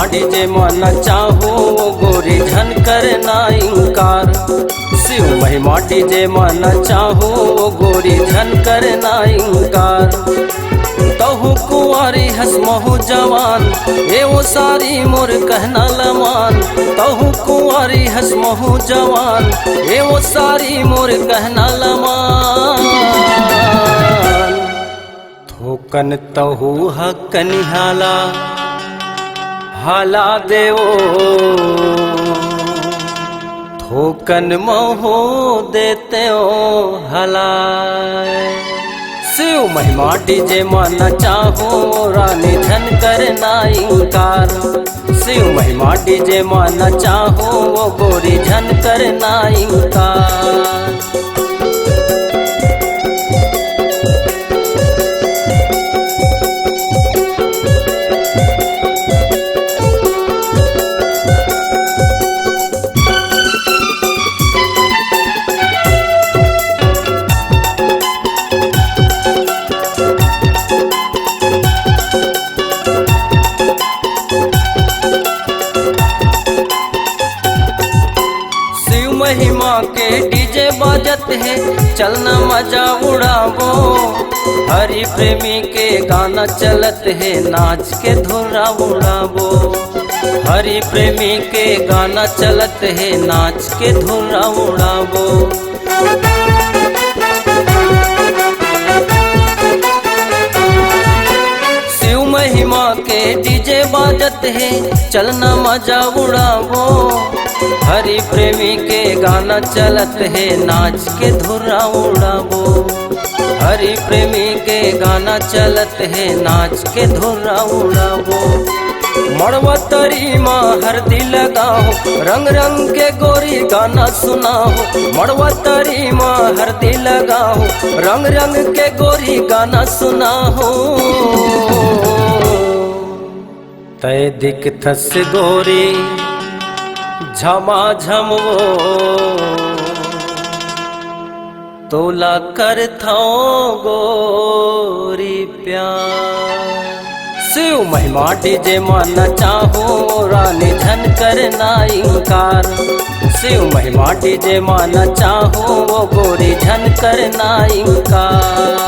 महिमा डीजे मन चाहो गोरी झन करना इंकार। शिव महिमा डीजे मन चाहो गोरी झन करना इंकार। तहु कुंवारी हसमहु जवान ए वो सारी मोर कहना लमान। तहु कुंवारी हसमहु जवान ए वो सारी मोर कहना लमान। थोकन तहु हकनि हाला हाला देवो थोकन मोहो देते हो हलाए। शिव महिमा डीजे मन चाहो रानी झन करना इंकार। शिव महिमा डीजे मन चाहो गोरी झन करना इंकार। महिमा के डीजे बाजत है चलना मजा उड़ावो। हरि प्रेमी के गाना चलत है नाच के धुरा उड़ावो। हरि प्रेमी के गाना चलत है नाच के धुरा उड़ावो। शिव महिमा के डीजे बाजत है चलना मजा उड़ावो। हरि प्रेमी के गाना चलत है नाच के धुरा उड़ावो। हरि प्रेमी के गाना चलत है नाच के धुरा उड़ावो। मड़वा तरी माँ हरदी लगाओ रंग रंग के गोरी गाना सुनाओ। मड़वा तरी माँ हरदी लगाओ रंग रंग के गोरी गाना सुनाओ। तय दिक थस गोरी झमाझम तोला कर था गोरी प्यार। शिव महिमा डीजे मन चाहो रानी झन करना इंकार। शिव महिमा डीजे मन चाहो गोरी झन करना इंकार।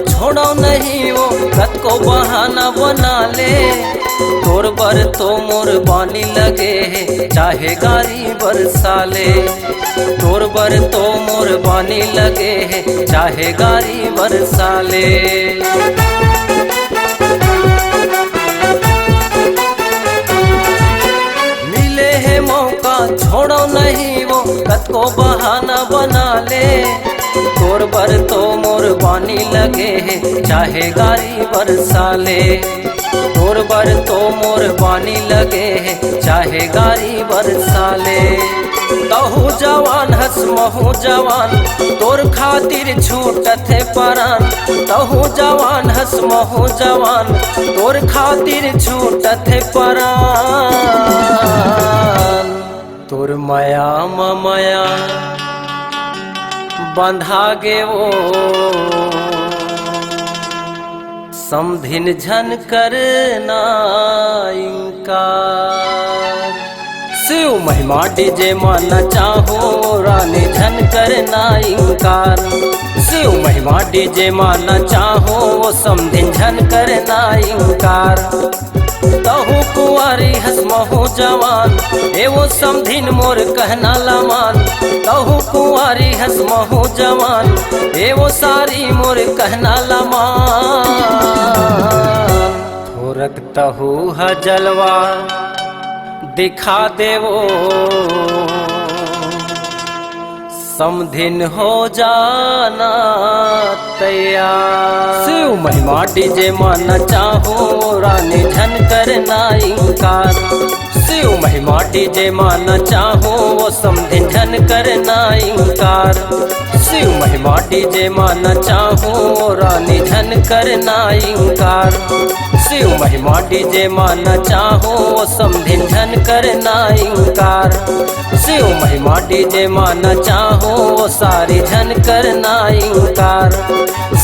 छोड़ो नहीं वो कत को बहाना बना ले। तोर बर तो मोर बानी लगे है चाहे गारी बरसाले। तोर बर तो मोर बानी लगे है चाहे गारी बरसाले। मिले है मौका छोड़ो नहीं वो कत को बहाना बना ले। तोर बर तो मोर बानी लगे है चाहे गारी बरसाले। तोर बर तो मोर बानी लगे है चाहे गारी बरसाले। तहु जवान हसमहु जवान तोर खातिर छूटत है परान। तहु जवान हसमहु जवान तोर खातिर छूटत है परान। तोर माया मया बंधा गे वो समधिन झन करना इंकार। शिव महिमा डीजे मन चाहो रानी झन करना इंकार। शिव महिमा डीजे मन चाहो समधिन झन करना इंकार। तहु कुंवारी हसमहु जवान ए वो समधिन मोर कहना लमान। तहु कुंवारी हसमहु जवान ए वो सारी मोर कहना लमान। थोरक तहु ह जलवा दिखा देवो समधिन हो जाना तैयार। शिव महिमा डीजे मन चाहो रानी झन करना इंकार। शिव महिमा डीजे माना चाहो वो समझिन झन करना इंकार। शिव महिमा डीजे माना चाहो वो रानी झन करना इंकार। शिव महिमा डीजे माना चाहो वो समझिन झन करना इंकार। शिव महिमा डीजे माना चाहो वो सारी झन करना इंकार।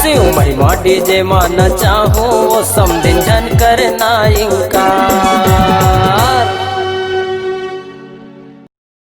शिव महिमा डीजे माना चाहो वो समझिन झन करना इंकार।